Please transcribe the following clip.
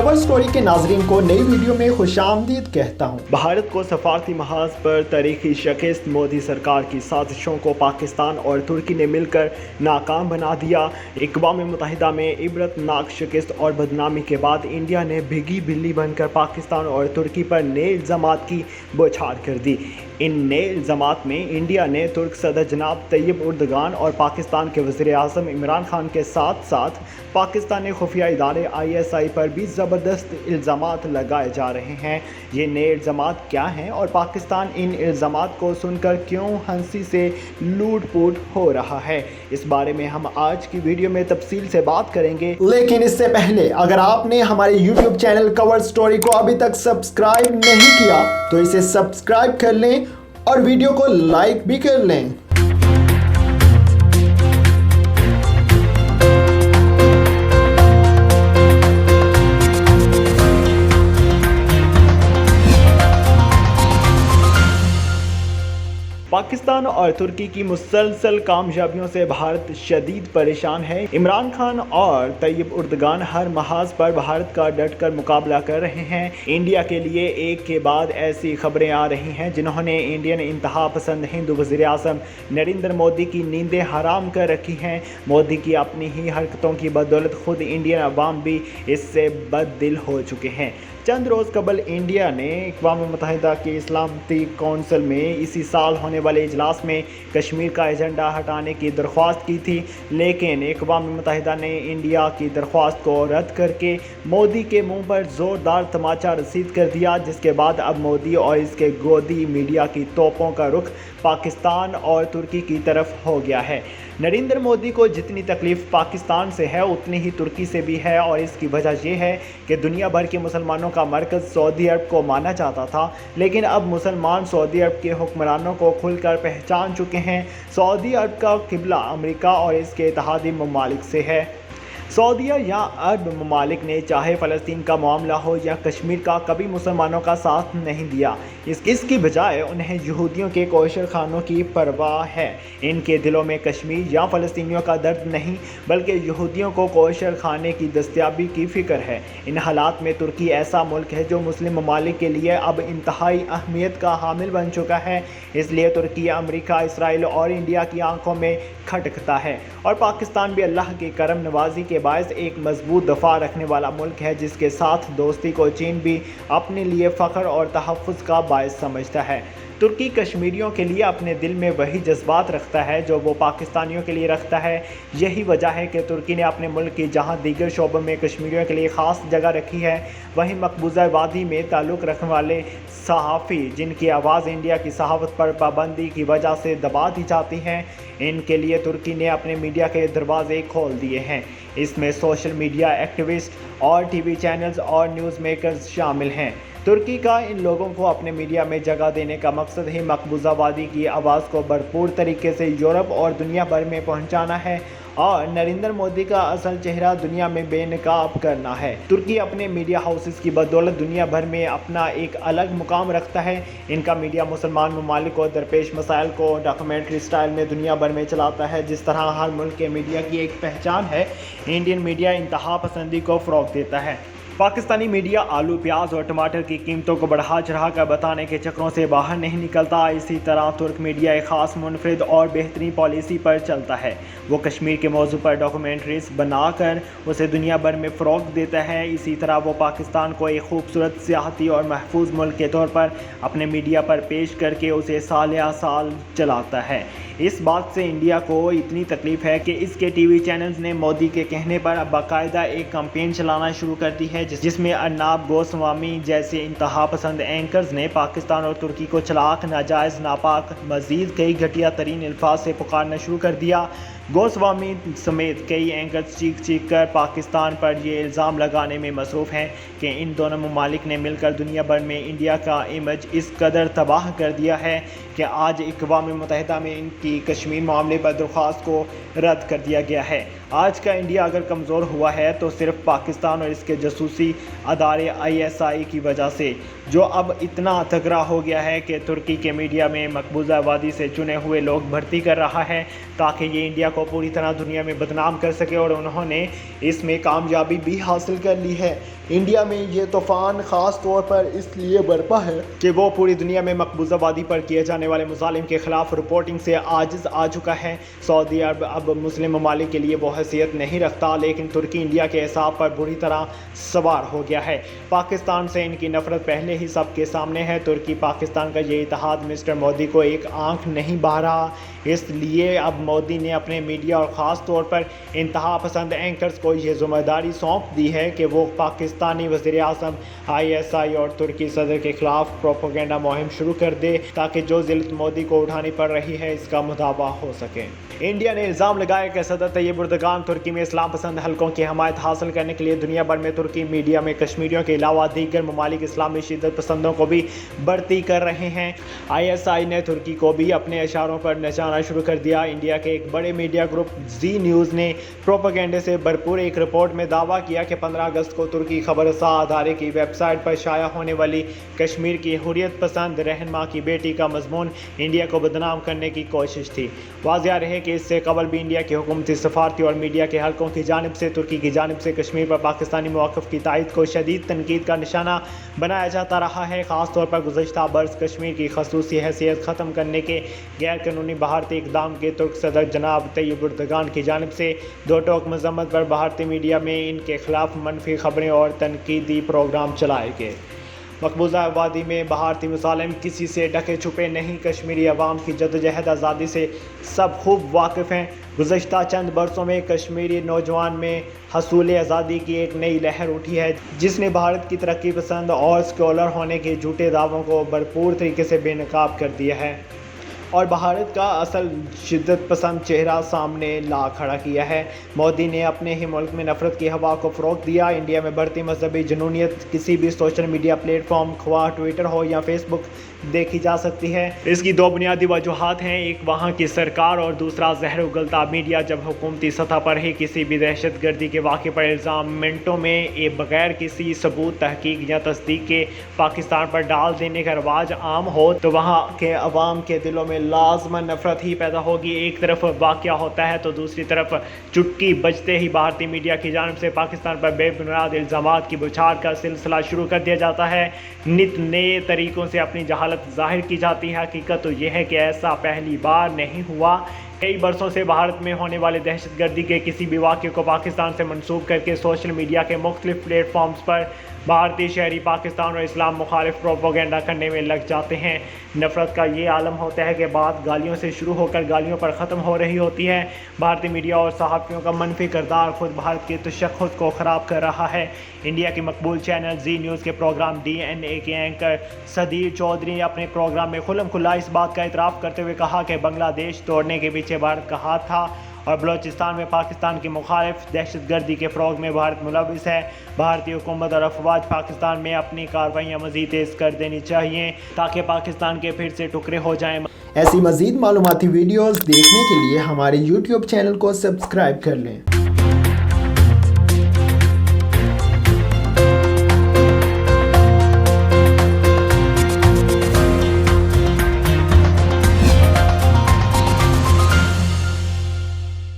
Cover story के नाजरीन को नई वीडियो में खुशामदीद कहता हूँ। भारत को सफारती महाज पर तारीखी शिकस्त, मोदी सरकार की साजिशों को पाकिस्तान और तुर्की ने मिलकर नाकाम बना दिया। अक़वाम मुत्तहिदा में इबरतनाक शिकस्त और बदनामी के बाद इंडिया ने भीगी बिल्ली बनकर पाकिस्तान और तुर्की पर नए इल्ज़ामात की बौछार कर दी। इन नए इल्ज़ामात में इंडिया ने तुर्क सदर जनाब तैयब उर्दगान और पाकिस्तान के वज़ीर-ए-आज़म इमरान खान के साथ साथ पाकिस्तानी खुफिया इदारे ISI पर भी ज़बरदस्त इल्ज़ामात लगाए जा रहे हैं। ये नए इल्ज़ामात क्या हैं और पाकिस्तान इन इल्ज़ामात को सुनकर क्यों हंसी से लूट-पुट हो रहा है, इस बारे में हम आज की वीडियो में तफसील से बात करेंगे। लेकिन इससे पहले अगर आपने हमारे YouTube चैनल कवर स्टोरी को अभी तक सब्सक्राइब नहीं किया तो इसे सब्सक्राइब कर लें और वीडियो को लाइक भी कर लें। पाकिस्तान और तुर्की की मुसलसल कामयाबियों से भारत शदीद परेशान है। इमरान खान और तैयब उर्दगान हर महाज पर भारत का डटकर मुकाबला कर रहे हैं। इंडिया के लिए एक के बाद ऐसी खबरें आ रही हैं जिन्होंने इंडियन इंतहा पसंद हिंदू वज़ीर-ए-आज़म नरेंद्र मोदी की नींदें हराम कर रखी हैं। मोदी की अपनी ही हरकतों की बदौलत खुद इंडियन अवाम भी इससे बददिल हो चुके हैं। चंद रोज़ कबल इंडिया ने अक़वाम मुत्तहिदा की सलामती कौंसिल में इसी साल होने वाले इजलास में कश्मीर का एजेंडा हटाने की दरख्वास्त की थी, लेकिन अक़वाम मुत्तहिदा ने इंडिया की दरख्वास्त को रद्द करके मोदी के मुंह पर ज़ोरदार तमाचा रसीद कर दिया, जिसके बाद अब मोदी और इसके गोदी मीडिया की तोपों का रुख पाकिस्तान और तुर्की की तरफ हो गया है। नरेंद्र मोदी को जितनी तकलीफ़ पाकिस्तान से है उतनी ही तुर्की से भी है, और इसकी वजह यह है कि दुनिया भर के मुसलमानों का मरकज़ सऊदी अरब को माना जाता था, लेकिन अब मुसलमान सऊदी अरब के हुक्मरानों को खुलकर पहचान चुके हैं। सऊदी अरब का क़िबला अमेरिका और इसके इत्तेहादी ममालिक से है। सऊदीया या अरब ममालिक ने चाहे फ़लस्तीन का मामला हो या कश्मीर का, कभी मुसलमानों का साथ नहीं दिया। इसकी बजाय उन्हें यहूदियों के कोशर खानों की परवाह है। इनके दिलों में कश्मीर या फ़लस्तीनियों का दर्द नहीं, बल्कि यहूदियों को कोशर खाने की दस्तयाबी की फ़िक्र है। इन हालात में तुर्की ऐसा मुल्क है जो मुस्लिम ममालिक के लिए अब इंतहाई अहमियत का हामिल बन चुका है। इसलिए तुर्की अमेरिका, इसराइल और इंडिया की आंखों में खटकता है, और पाकिस्तान भी अल्लाह की करम नवाजी के बायस एक मजबूत दफ़ा रखने वाला मुल्क है, जिसके साथ दोस्ती को चीन भी अपने लिए फ़ख्र और तहफ़्फ़ुज़ का बायस समझता है। तुर्की कश्मीरियों के लिए अपने दिल में वही जज्बात रखता है जो वो पाकिस्तानियों के लिए रखता है। यही वजह है कि तुर्की ने अपने मुल्क की जहां दीगर शोबों में कश्मीरियों के लिए ख़ास जगह रखी है, वहीं मकबूजा वादी में ताल्लुक़ रखने वाले सहाफ़ी जिनकी आवाज़ इंडिया की सहाफ़त पर पाबंदी की वजह से दबा दी जाती है, इनके लिए तुर्की ने अपने मीडिया के दरवाज़े खोल दिए हैं। इसमें सोशल मीडिया एक्टिविस्ट और TV चैनल्स और न्यूज़ मेकर्स शामिल हैं। तुर्की का इन लोगों को अपने मीडिया में जगह देने का मकसद ही मकबूजा वादी की आवाज़ को भरपूर तरीके से यूरोप और दुनिया भर में पहुंचाना है, और नरेंद्र मोदी का असल चेहरा दुनिया में बेनकाब करना है। तुर्की अपने मीडिया हाउसेस की बदौलत दुनिया भर में अपना एक अलग मुकाम रखता है। इनका मीडिया मुसलमान ममालिक को दरपेश मसाइल को डॉक्यूमेंट्री स्टाइल में दुनिया भर में चलाता है। जिस तरह हर मुल्क के मीडिया की एक पहचान है, इंडियन मीडिया इंतहा पसंदी को फ़रोग़ देता है। पाकिस्तानी मीडिया आलू, प्याज और टमाटर की कीमतों को बढ़ा चढ़ा कर बताने के चक्रों से बाहर नहीं निकलता। इसी तरह तुर्क मीडिया एक ख़ास मुनफरिद और बेहतरीन पॉलिसी पर चलता है। वो कश्मीर के मौजू पर डॉक्यूमेंट्रीज बनाकर उसे दुनिया भर में फ़रोग़ देता है। इसी तरह वो पाकिस्तान को एक खूबसूरत सियाहती और महफूज मुल्क के तौर पर अपने मीडिया पर पेश करके उसे साल या साल चलाता है। इस बात से इंडिया को इतनी तकलीफ़ है कि इसके TV चैनल्स ने मोदी के कहने पर अब बाकायदा एक कैंपेन चलाना शुरू कर दी है, जिसमें अर्नाब गोस्वामी जैसे इंतहा पसंद एंकर्स ने पाकिस्तान और तुर्की को चलाक, नाजायज़, नापाक, मज़ीद कई घटिया तरीन अल्फाज से पुकारना शुरू कर दिया। गोस्वामी समेत कई एंकर्स चीख चीख कर पाकिस्तान पर ये इल्ज़ाम लगाने में मसरूफ़ हैं कि इन दोनों ममालिक ने मिलकर दुनिया भर में इंडिया का इमेज इस कदर तबाह कर दिया है कि आज अक़वाम मुत्तहिदा में इनकी कश्मीर मामले पर दरख्वास्त को रद्द कर दिया गया है। आज का इंडिया अगर कमज़ोर हुआ है तो सिर्फ पाकिस्तान और इसके जासूसी अदारे ISI की वजह से, जो अब इतना तगड़ा हो गया है कि तुर्की के मीडिया में मकबूजा वादी से चुने हुए लोग भर्ती कर रहा है ताकि ये इंडिया को पूरी तरह दुनिया में बदनाम कर सके, और उन्होंने इसमें कामयाबी भी हासिल कर ली है। इंडिया में ये तूफान ख़ास तौर पर इसलिए बरपा है कि वो पूरी दुनिया में मकबूजा वादी पर किए जाने वाले मुजालिम के खिलाफ रिपोर्टिंग से आजिज़ आ चुका है। सऊदी अरब अब मुस्लिम ममालिक के लिए वो हैसियत नहीं रखता, लेकिन तुर्की इंडिया के हिसाब पर बुरी तरह सवार हो गया है। पाकिस्तान से इनकी नफरत पहले ही सबके सामने है। तुर्की पाकिस्तान का ये इत्तेहाद मिस्टर मोदी को एक आंख नहीं बहा रहा, इसलिए अब मोदी ने अपने मीडिया और ख़ास तौर पर इंतहा पसंद एंकर्स को ये जिम्मेदारी सौंप दी है कि वो पाकिस्तानी वज़ीर आज़म ISI और तुर्की सदर के खिलाफ प्रोपेगेंडा मुहिम शुरू कर दे, ताकि जो ज़िल्लत मोदी को उठानी पड़ रही है इसका मुदावा हो सके। इंडिया ने इल्ज़ाम लगाया कि सदर तैयब उर्दगान तुर्की में इस्लाम पसंद हलकों की हमायत हासिल करने के लिए दुनिया भर में तुर्की मीडिया में कश्मीरियों के अलावा दीगर ममालिक इस्लामी शिद्दत पसंदों को भी भर्ती कर रहे हैं। ISI ने तुर्की को भी अपने इशारों पर नचाना शुरू कर दिया। इंडिया के एक बड़े मीडिया ग्रुप जी न्यूज़ ने प्रोपेगेंडे से भरपूर एक रिपोर्ट में दावा किया कि 15 अगस्त को तुर्की खबरसां अदारे की वेबसाइट पर शाया होने वाली कश्मीर की हुर्रियत पसंद रहनुमा की बेटी का मजमून इंडिया को बदनाम करने की कोशिश थी। वाज़िया रहे कि इससे कबल भी इंडिया की हुकूमती सफारती और मीडिया के हलकों की जानिब से तुर्की की जानिब से कश्मीर पर पाकिस्तानी मौक़िफ़ की तायद को शदीद तनकीद का निशाना बनाया जाता रहा है। ख़ास तौर पर गुज़श्ता बरस कश्मीर की खसूसी हैसियत ख़त्म करने के गैर कानूनी भारतीय इक़दाम के तुर्क सदर जनाब तैयब उर्दगान की जानिब से दो टोक मज़म्मत पर भारतीय मीडिया में इनके खिलाफ मनफी खबरें और तनकीदी प्रोग्राम चलाए गए। मकबूजा वादी में भारतीय मुसालिम किसी से ढके छुपे नहीं। कश्मीरी अवाम की जदोजहद आज़ादी से सब खूब वाकिफ़ हैं। गुज़श्ता चंद बरसों में कश्मीरी नौजवान में हसूल आज़ादी की एक नई लहर उठी है, जिसने भारत की तरक्की पसंद और स्कॉलर होने के झूठे दावों को भरपूर तरीके से बेनकाब कर दिया है और भारत का असल शिद्दत पसंद चेहरा सामने ला खड़ा किया है। मोदी ने अपने ही मुल्क में नफरत की हवा को फ़रोग़ दिया। इंडिया में बढ़ती मजहबी जुनूनियत किसी भी सोशल मीडिया प्लेटफॉर्म ख्वाह ट्विटर हो या फेसबुक देखी जा सकती है। इसकी दो बुनियादी वजूहात हैं, एक वहाँ की सरकार और दूसरा जहर उगलता मीडिया। जब हुकूमती सतह पर ही किसी भी दहशत गर्दी के वाक़े पर इल्ज़ाम मिनटों में बग़ैर किसी सबूत तहकीक या तस्दीक के पाकिस्तान पर डाल देने का रवाज आम हो तो वहाँ के अवाम के दिलों में लाज़मन नफरत ही पैदा होगी। एक तरफ वाक़या होता है तो दूसरी तरफ चुटकी बजते ही भारतीय मीडिया की जानिब से पाकिस्तान पर बेबुनियाद इल्ज़ामात की बौछार का सिलसिला शुरू कर दिया जाता है। नित नए तरीक़ों से अपनी जहालत ज़ाहिर की जाती है। हकीकत तो यह है कि ऐसा पहली बार नहीं हुआ। कई बरसों से भारत में होने वाले दहशतगर्दी के किसी भी वाक़े को पाकिस्तान से मंसूब करके सोशल मीडिया के मुख्तलिफ प्लेटफॉर्म्स पर भारतीय शहरी पाकिस्तान और इस्लाम मुखालिफ प्रोपेगेंडा करने में लग जाते हैं। नफ़रत का ये आलम होता है कि बात गालियों से शुरू होकर गालियों पर ख़त्म हो रही होती है। भारतीय मीडिया और सहाफ़ियों का मनफी किरदार खुद भारत के तशख़्ख़ुस को ख़राब कर रहा है। इंडिया के मकबूल चैनल जी न्यूज़ के प्रोग्राम DNA के एंकर सदीर चौधरी ने अपने प्रोग्राम में खुल्म खुल्ला इस बात का इतराफ़ करते हुए कहा कि बांग्लादेश तोड़ने के पीछे भारत का हाथ था और बलोचिस्तान में पाकिस्तान के मुखालिफ दहशतगर्दी के फ़रोग़ में भारत मुलविस है। भारतीय हुकूमत और अफवाज पाकिस्तान में अपनी कार्रवाइयाँ मज़ीद तेज़ कर देनी चाहिए ताकि पाकिस्तान के फिर से टुकड़े हो जाएँ। ऐसी मज़ीद मालूमाती वीडियोज़ देखने के लिए हमारे YouTube चैनल को सब्सक्राइब कर लें।